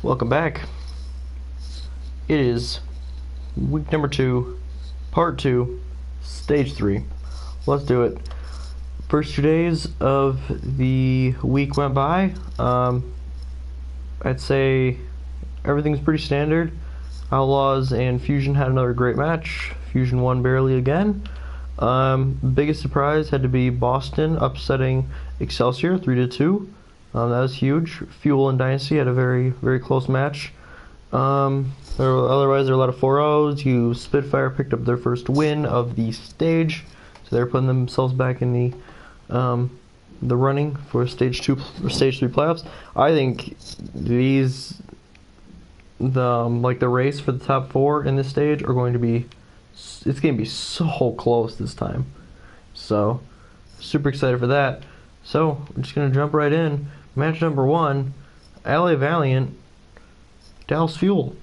Welcome back. It is week number 2, part 2, stage 3. Let's do it. First 2 days of the week went by. I'd say everything's pretty standard. Outlaws and Fusion had another great match. Fusion won barely again. Biggest surprise had to be Boston upsetting Excelsior 3-2. That was huge. Fuel and Dynasty had a very close match. Otherwise, there were a lot of 4-0s. Spitfire picked up their first win of the stage, so they're putting themselves back in the running for stage 3 playoffs. I think the race for the top 4 in this stage are going to be, it's going to be so close this time. So super excited for that. So we're just going to jump right in. Match number 1, LA Valiant, Dallas Fuel.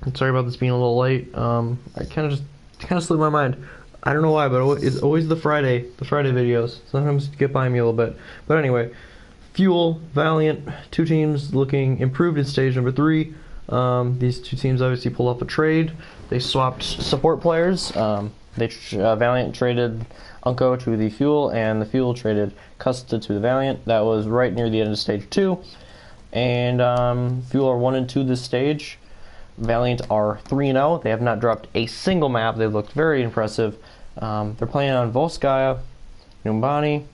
I'm sorry about this being a little late. I kind of slipped my mind. I don't know why, but it's always the Friday videos. Sometimes get by me a little bit. But anyway, Fuel, Valiant, two teams looking improved in stage number 3. These two teams obviously pulled off a trade. They swapped support players. Valiant traded Unco to the Fuel, and the Fuel traded Custa to the Valiant. That was right near the end of stage 2. And Fuel are 1-2 this stage. Valiant are 3-0. They have not dropped a single map. They looked very impressive. They're playing on Volskaya, Numbani,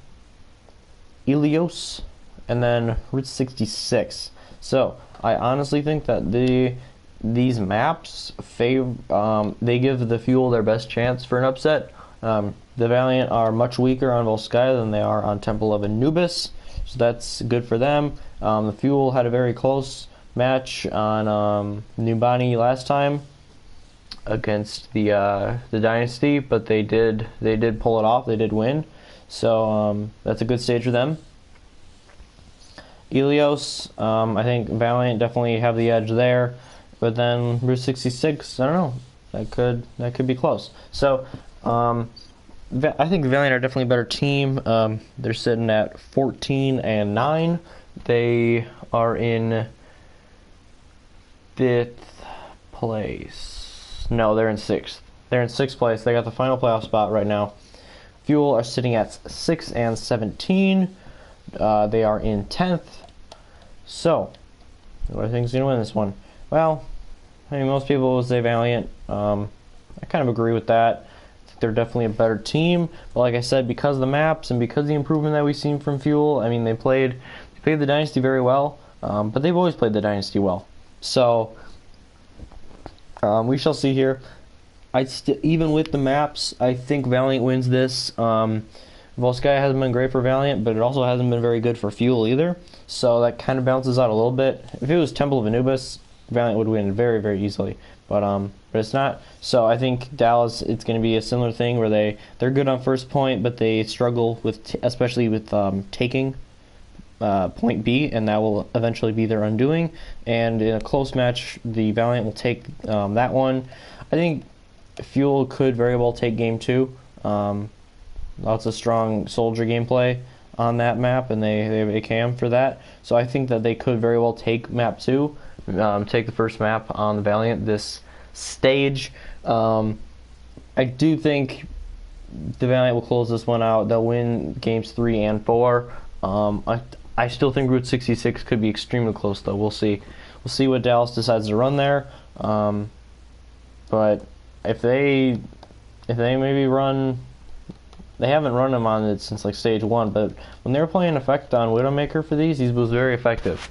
Ilios, and then Route 66. So I honestly think that these maps they give the Fuel their best chance for an upset. The Valiant are much weaker on Volskaya than they are on Temple of Anubis, so that's good for them. The Fuel had a very close match on Numbani last time against the Dynasty, but they did pull it off. They did win, so that's a good stage for them. Ilios, I think Valiant definitely have the edge there, but then Route 66, I don't know, that could be close. So I think the Valiant are definitely a better team. They're sitting at 14-9. They are in 5th place. No, they're in 6th. They're in 6th place. They got the final playoff spot right now. Fuel are sitting at 6-17. They are in 10th. So, who I think is going to win this one? Well, I mean, most people will say Valiant. I kind of agree with that. I think they're definitely a better team. But like I said, because of the maps and because of the improvement that we've seen from Fuel, I mean, they played the Dynasty very well, but they've always played the Dynasty well. So, we shall see here. Even with the maps, I think Valiant wins this. Volskaya hasn't been great for Valiant, but it also hasn't been very good for Fuel either. So that kind of balances out a little bit. If it was Temple of Anubis, Valiant would win very easily. But it's not. So I think Dallas, it's going to be a similar thing where they're good on first point, but they struggle with especially with taking point B, and that will eventually be their undoing. And in a close match, the Valiant will take that one. I think Fuel could very well take game 2. Lots of strong soldier gameplay on that map, and they have AKM for that. So I think that they could very well take map 2, take the first map on the Valiant this stage. I do think the Valiant will close this one out. They'll win games 3 and 4. I still think Route 66 could be extremely close, though. We'll see. We'll see what Dallas decides to run there. But if they maybe run, they haven't run them on it since like stage 1. But when they were playing Effect on Widowmaker for these was very effective.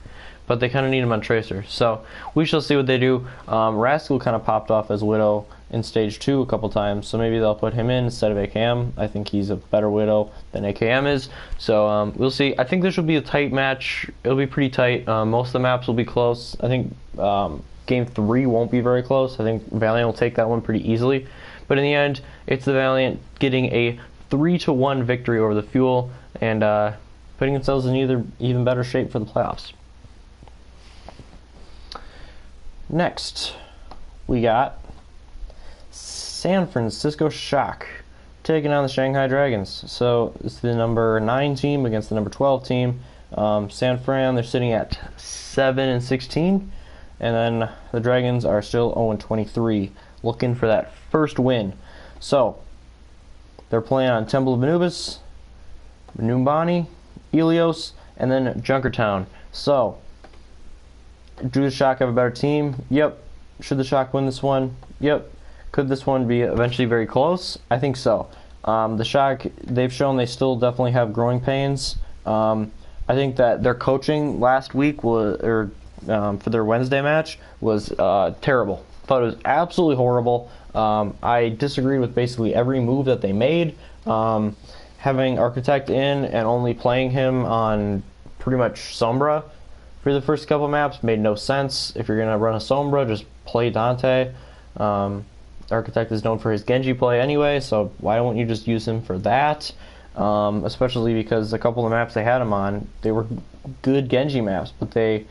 But they kind of need him on Tracer. So we shall see what they do. Rascal kind of popped off as Widow in stage 2 a couple times, so maybe they'll put him in instead of AKM. I think he's a better Widow than AKM is. So we'll see. I think this will be a tight match. It'll be pretty tight. Most of the maps will be close. I think game 3 won't be very close. I think Valiant will take that one pretty easily. But in the end, it's the Valiant getting a 3-1 victory over the Fuel and putting themselves in even better shape for the playoffs. Next, we got San Francisco Shock taking on the Shanghai Dragons. So it's the number 9 team against the number 12 team. San Fran, they're sitting at 7 and 16, and then the Dragons are still 0 and 23, looking for that first win. So they're playing on Temple of Anubis, Numbani, Helios, and then Junkertown. So, do the Shock have a better team? Yep. Should the Shock win this one? Yep. Could this one be eventually very close? I think so. The Shock, they've shown they still definitely have growing pains. I think that their coaching last week was, for their Wednesday match was terrible. Thought it was absolutely horrible. I disagreed with basically every move that they made. Having Architect in and only playing him on pretty much Sombra for the first couple maps made no sense. If you're going to run a Sombra, just play Dante. Architect is known for his Genji play anyway, so why don't you just use him for that? Especially because a couple of maps they had him on, they were good Genji maps, but they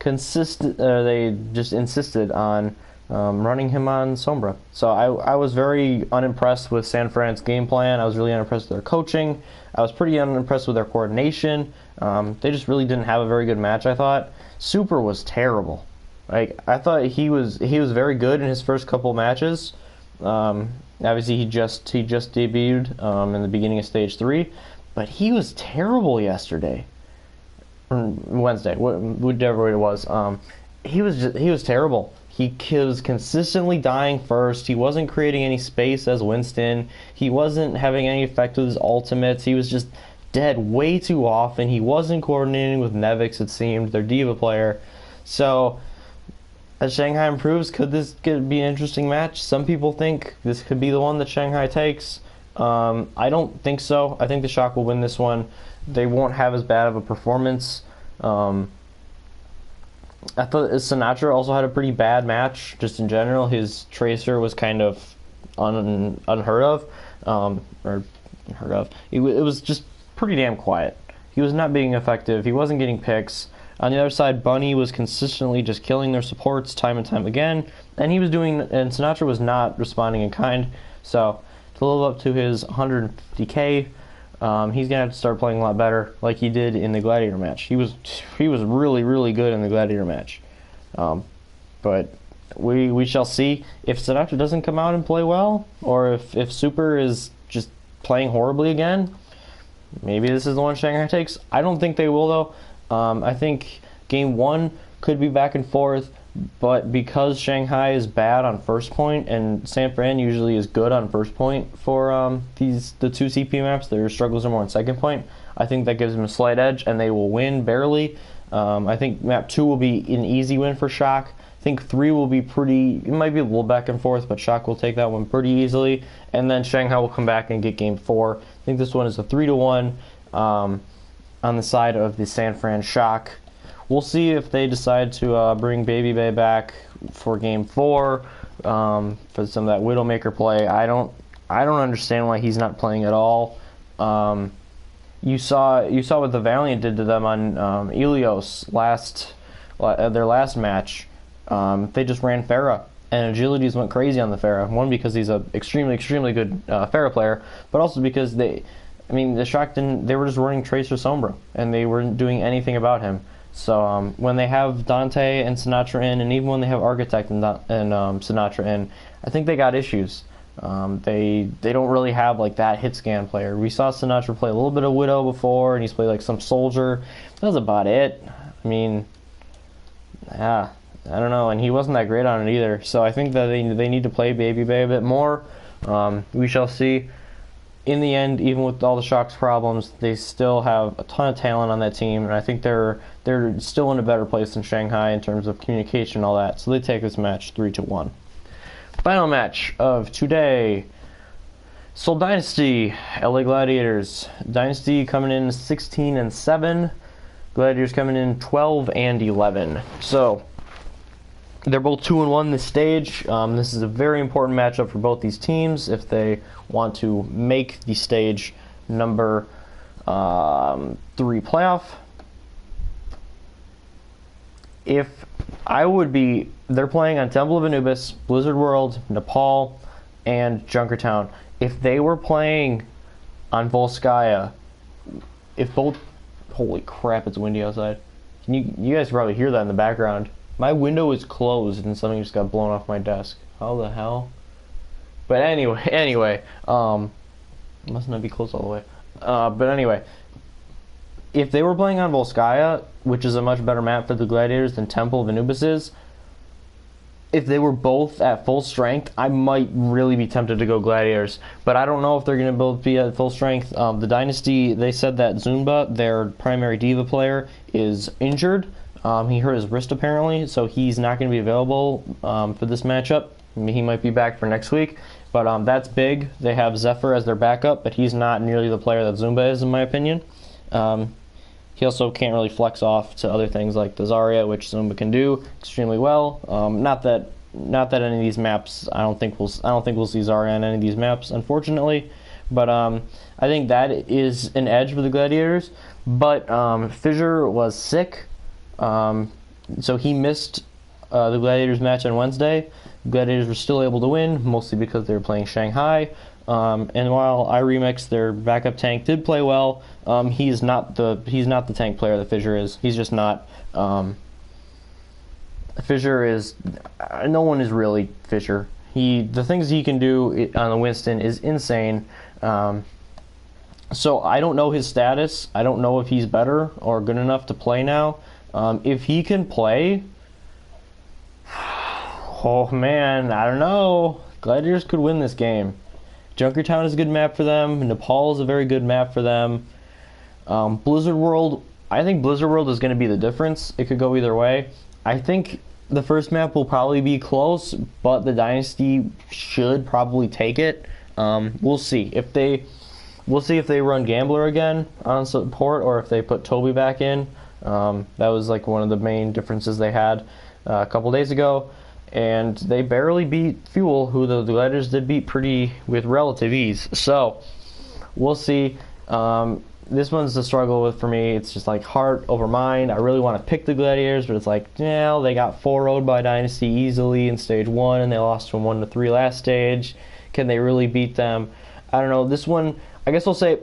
just insisted on running him on Sombra. So I was very unimpressed with San Fran's game plan. I was really unimpressed with their coaching. I was pretty unimpressed with their coordination. They just really didn't have a very good match, I thought. Super was terrible. Like, I thought he was very good in his first couple matches. Obviously he just debuted in the beginning of stage 3, but he was terrible yesterday. Wednesday, whatever it was. He was terrible. He was consistently dying first. He wasn't creating any space as Winston. He wasn't having any effect with his ultimates. He was just dead way too often. He wasn't coordinating with Nevix, it seemed, their diva player. So, as Shanghai improves, could this be an interesting match? Some people think this could be the one that Shanghai takes. I don't think so. I think the Shock will win this one. They won't have as bad of a performance. I thought Sinatra also had a pretty bad match, just in general. His Tracer was kind of unheard of, or unheard of. It was just pretty damn quiet. He was not being effective. He wasn't getting picks. On the other side, Bunny was consistently just killing their supports time and time again, and Sinatra was not responding in kind. So to live up to his 150k, he's gonna have to start playing a lot better, like he did in the Gladiator match. He was really, really good in the Gladiator match. But we shall see if Sinatra doesn't come out and play well, or if Super is just playing horribly again. Maybe this is the one Shanghai takes. I don't think they will though. I think game 1 could be back and forth, but because Shanghai is bad on first point and San Fran usually is good on first point for the two CP maps, their struggles are more on second point. I think that gives them a slight edge, and they will win barely. I think map 2 will be an easy win for Shock. I think 3 will be it might be a little back and forth, but Shock will take that one pretty easily, and then Shanghai will come back and get game 4. I think this one is a 3-1 on the side of the San Fran Shock. We'll see if they decide to bring Baby Bay back for game 4 for some of that Widowmaker play. I don't understand why he's not playing at all. You saw what the Valiant did to them on Helios their last match. They just ran Pharah, and Agilities went crazy on the Pharah. One, because he's an extremely good Pharah player, but also because the Shock they were just running Tracer Sombra, and they weren't doing anything about him. So when they have Dante and Sinatra in, and even when they have Architect and Sinatra in, I think they got issues. They don't really have like that hit scan player. We saw Sinatra play a little bit of Widow before, and he's played like some Soldier. That was about it. I mean, yeah, I don't know, and he wasn't that great on it either. So I think that they need to play Baby Bay a bit more. We shall see. In the end, even with all the Shock's problems, they still have a ton of talent on that team, and I think they're still in a better place than Shanghai in terms of communication and all that. So they take this match 3-1. Final match of today: Seoul Dynasty, LA Gladiators. Dynasty coming in 16-7. Gladiators coming in 12-11. So they're both 2-1 this stage. This is a very important matchup for both these teams if they want to make the stage number 3 playoff. They're playing on Temple of Anubis, Blizzard World, Nepal, and Junkertown. If they were playing on Volskaya, if both Holy crap, it's windy outside. You guys probably hear that in the background. My window is closed and something just got blown off my desk. How the hell? But anyway, must not be closed all the way. But anyway, if they were playing on Volskaya, which is a much better map for the Gladiators than Temple of Anubis is, if they were both at full strength, I might really be tempted to go Gladiators. But I don't know if they're going to both be at full strength. The Dynasty, they said that Zumba, their primary diva player, is injured. He hurt his wrist apparently, so he's not going to be available for this matchup. He might be back for next week. But that's big. They have Zephyr as their backup, but he's not nearly the player that Zumba is, in my opinion. He also can't really flex off to other things like the Zarya, which Zumba can do extremely well. Not that any of these maps. I don't think we'll see Zarya on any of these maps, unfortunately. But I think that is an edge for the Gladiators. But Fissure was sick, so he missed the Gladiators match on Wednesday. The Gladiators were still able to win, mostly because they were playing Shanghai. And while iRemix, their backup tank, did play well, he's not the tank player that Fissure is. He's just not. Fissure is. No one is really Fissure. The things he can do on the Winston is insane. So I don't know his status. I don't know if he's better or good enough to play now. If he can play, oh man, I don't know. Gladiators could win this game. Junkertown is a good map for them. Nepal is a very good map for them. Blizzard World, I think Blizzard World is going to be the difference. It could go either way. I think the first map will probably be close, but the Dynasty should probably take it. We'll see if they run Gambler again on support or if they put Toby back in. That was like one of the main differences they had a couple days ago. And they barely beat Fuel, who the Gladiators did beat with relative ease. So, we'll see. This one's the struggle for me. It's just like heart over mind. I really want to pick the Gladiators, but it's like, they got 4-0'd by Dynasty easily in Stage 1, and they lost from 1-3 last stage. Can they really beat them? I don't know. This one, I guess I'll say,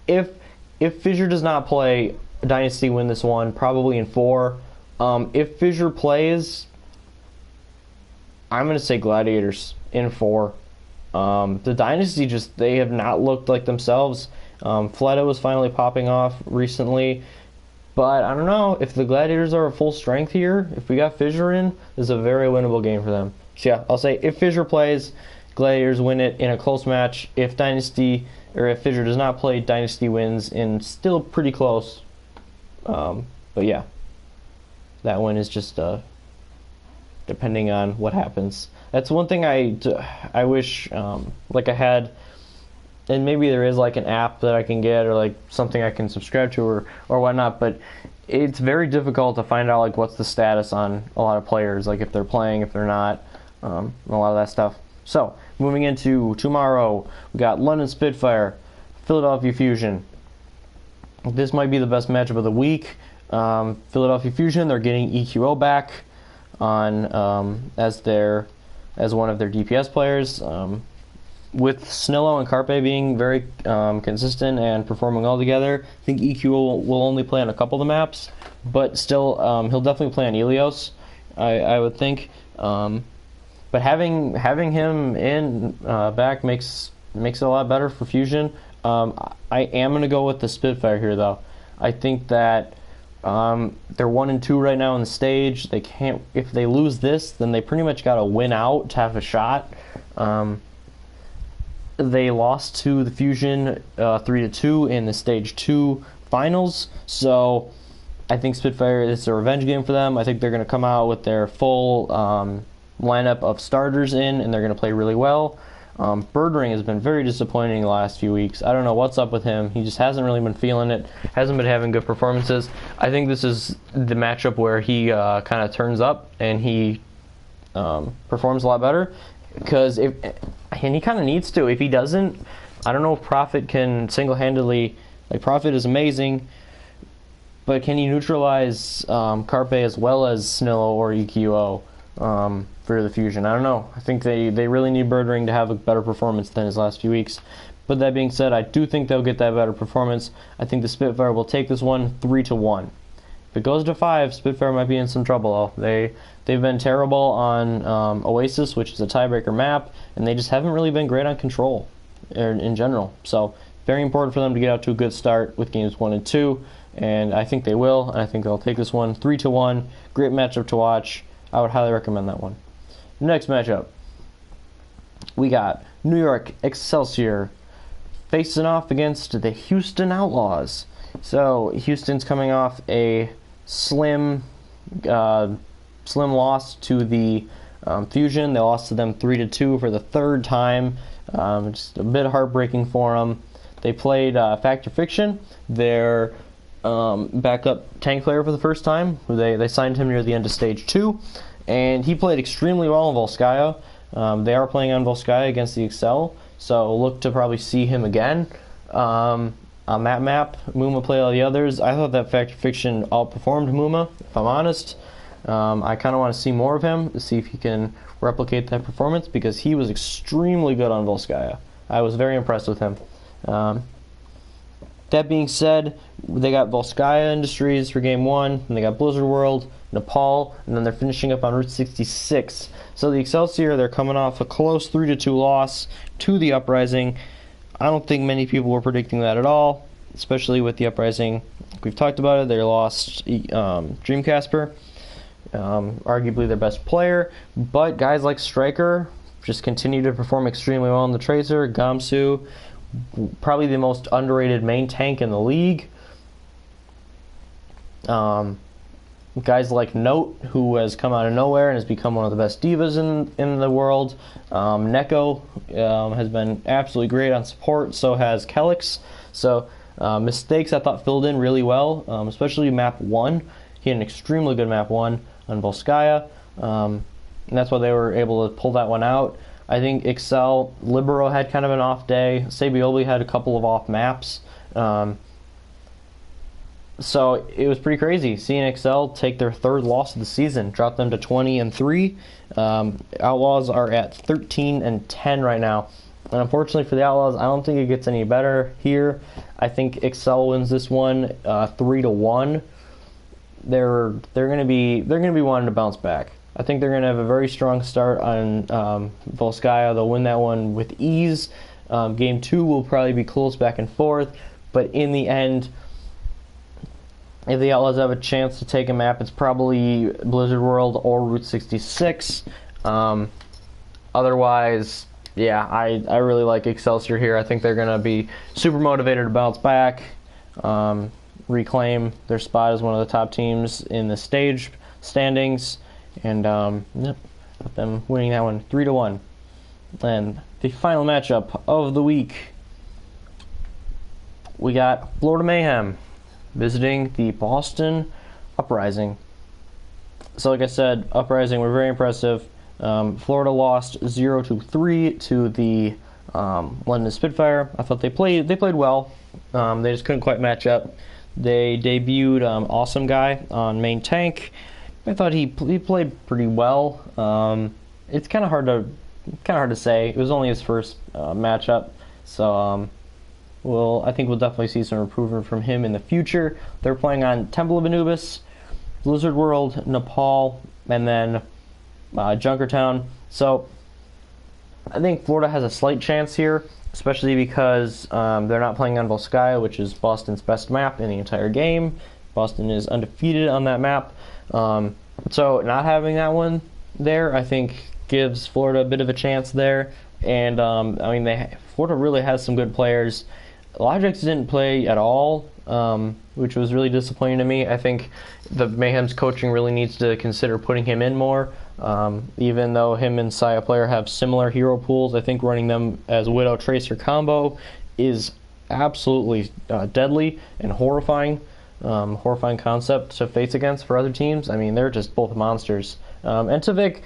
if Fissure does not play, Dynasty win this one, probably in 4. If Fissure plays, I'm going to say Gladiators in 4. The Dynasty they have not looked like themselves. Fleta was finally popping off recently. But I don't know. If the Gladiators are at full strength here, if we got Fissure in, this is a very winnable game for them. So yeah, I'll say if Fissure plays, Gladiators win it in a close match. If Fissure does not play, Dynasty wins in still pretty close. But yeah, that one is just depending on what happens. That's one thing I wish like I had, and maybe there is like an app that I can get or like something I can subscribe to or whatnot, but it's very difficult to find out like what's the status on a lot of players, like if they're playing, if they're not, a lot of that stuff. So moving into tomorrow, we got London Spitfire, Philadelphia Fusion. This might be the best matchup of the week. Philadelphia Fusion, they're getting EQO back on as one of their DPS players, with Snillo and Carpe being very consistent and performing all together. I think EQ will only play on a couple of the maps, but still he'll definitely play on Ilios, I would think. But having him in back makes it a lot better for Fusion. I am going to go with the Spitfire here though. I think that they're 1-2 right now in the stage. They can't. If they lose this, then they pretty much got to win out to have a shot. They lost to the Fusion 3-2 in the Stage 2 finals. So I think Spitfire is a revenge game for them. I think they're going to come out with their full lineup of starters in, and they're going to play really well. Birdring has been very disappointing the last few weeks. I don't know what's up with him. He just hasn't really been feeling it. Hasn't been having good performances. I think this is the matchup where he kind of turns up and he performs a lot better. And he kind of needs to. If he doesn't, I don't know if Prophet can single-handedly. Like Prophet is amazing, but can he neutralize Carpe as well as Snillo or EQO for the Fusion? I don't know. I think they really need Birdring to have a better performance than his last few weeks. But that being said, I do think they'll get that better performance. I think the Spitfire will take this one 3-1. If it goes to 5, Spitfire might be in some trouble. They've been terrible on Oasis, which is a tiebreaker map, and they just haven't really been great on Control in general. So very important for them to get out to a good start with games 1 and 2, and I think they will. And I think they'll take this one 3-1. Great matchup to watch. I would highly recommend that one. Next matchup, we got New York Excelsior facing off against the Houston Outlaws. So Houston's coming off a slim loss to the Fusion. They lost to them 3-2 for the third time. Just a bit heartbreaking for them. They played Factor Fiction, their backup tank player for the first time. They signed him near the end of Stage 2, and he played extremely well in Volskaya. They are playing on Volskaya against the Excel, so look to probably see him again. On that map, Muma played all the others. I thought that Factor Fiction outperformed Muma, if I'm honest. I kind of want to see more of him to see if he can replicate that performance, because he was extremely good on Volskaya. I was very impressed with him. That being said, they got Volskaya Industries for Game 1, and they got Blizzard World, Nepal, and then they're finishing up on Route 66. So the Excelsior, they're coming off a close 3-2 loss to the Uprising. I don't think many people were predicting that at all, especially with the Uprising. We've talked about it. They lost Dreamcasper, arguably their best player, but guys like Striker just continue to perform extremely well in the Tracer. Gamsu, probably the most underrated main tank in the league. Guys like Note, who has come out of nowhere and has become one of the best divas in the world. Neko has been absolutely great on support, so has Kelix. So Mistakes I thought filled in really well, especially map 1. He had an extremely good map 1 on Volskaya, and that's why they were able to pull that one out. I think Excel, Libero had kind of an off day. Sabioli had a couple of off maps. So it was pretty crazy seeing Excel take their third loss of the season, drop them to 20-3. Outlaws are at 13-10 right now. And unfortunately for the Outlaws, I don't think it gets any better here. I think Excel wins this one 3-1. They're gonna be wanting to bounce back. I think they're gonna have a very strong start on Volskaya. They'll win that one with ease. Game 2 will probably be close back and forth, but in the end, if the Outlaws have a chance to take a map, it's probably Blizzard World or Route 66. Otherwise, yeah, I really like Excelsior here. I think they're going to be super motivated to bounce back, reclaim their spot as one of the top teams in the stage standings, and yep, with them winning that one 3-1. And the final matchup of the week, we got Florida Mayhem visiting the Boston Uprising. So like I said, Uprising were very impressive. Florida lost 0-3 to the London Spitfire. I thought they played well. They just couldn't quite match up. They debuted Awesome Guy on main tank. I thought he played pretty well. It's kind of hard to say. It was only his first matchup, so I think we'll definitely see some improvement from him in the future. They're playing on Temple of Anubis, Blizzard World, Nepal, and then Junkertown. So I think Florida has a slight chance here, especially because they're not playing on Volskaya, which is Boston's best map in the entire game. Boston is undefeated on that map. So not having that one there, I think, gives Florida a bit of a chance there. And I mean, Florida really has some good players. Logix didn't play at all, which was really disappointing to me. I think the Mayhem's coaching really needs to consider putting him in more. Even though him and Saya Player have similar hero pools, I think running them as Widow Tracer combo is absolutely deadly and horrifying. Horrifying concept to face against for other teams. I mean, they're just both monsters. And Tavik,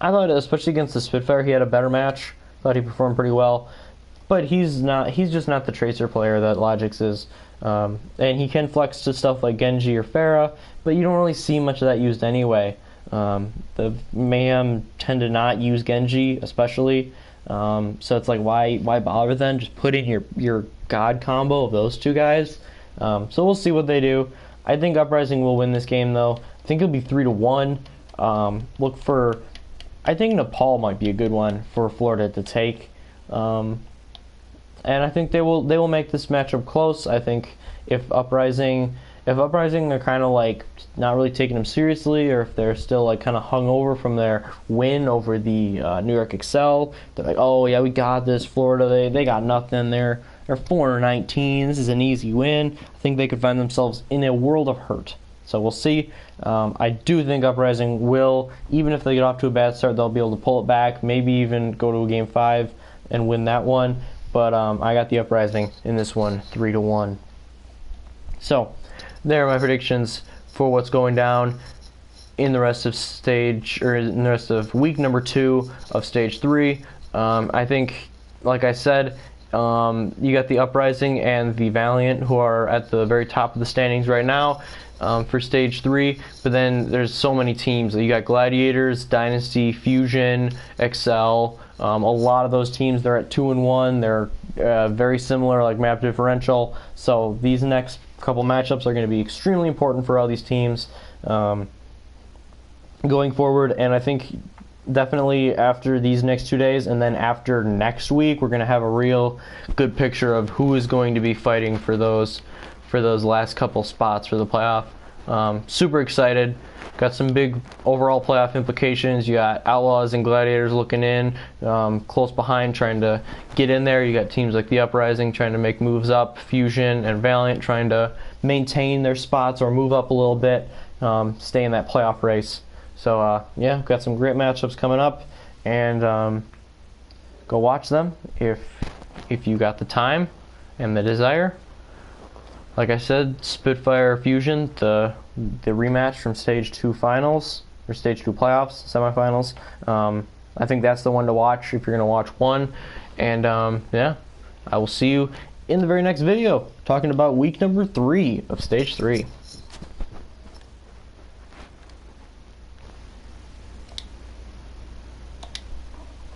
I thought especially against the Spitfire, he had a better match. Thought he performed pretty well. But he's just not the Tracer player that Logix is. And he can flex to stuff like Genji or Pharah, but you don't really see much of that used anyway. The Mayhem tend to not use Genji, especially. So it's like, why bother then? Just put in your god combo of those two guys. So we'll see what they do. I think Uprising will win this game though. I think it'll be 3-1. Look for, I think Nepal might be a good one for Florida to take. And I think they will make this matchup close. I think if Uprising are kind of like not really taking them seriously, or if they're still like kind of hungover from their win over the New York Excel, they're like, oh yeah, we got this. Florida, they got nothing. They're 4-19. This is an easy win. I think they could find themselves in a world of hurt. So we'll see. I do think Uprising will, even if they get off to a bad start, they'll be able to pull it back. Maybe even go to a game 5 and win that one. But I got the Uprising in this one, 3-1. So there are my predictions for what's going down in the rest of in the rest of week number 2 of stage 3. I think, like I said, you got the Uprising and the Valiant, who are at the very top of the standings right now for stage 3. But then there's so many teams. You got Gladiators, Dynasty, Fusion, Excel. A lot of those teams, they're at 2-1. They're very similar, like map differential. So these next couple matchups are going to be extremely important for all these teams going forward. And I think definitely after these next 2 days, and then after next week, we're going to have a real good picture of who is going to be fighting for those last couple spots for the playoff. Super excited. Got some big overall playoff implications. You got Outlaws and Gladiators looking in, close behind, trying to get in there. You got teams like the Uprising trying to make moves up, Fusion and Valiant trying to maintain their spots or move up a little bit, stay in that playoff race. So yeah, got some great matchups coming up, and go watch them if you got the time and the desire. Like I said, Spitfire Fusion, the rematch from Stage 2 finals, or Stage 2 playoffs, semifinals. I think that's the one to watch if you're going to watch one. And yeah, I will see you in the very next video, talking about week number 3 of Stage 3.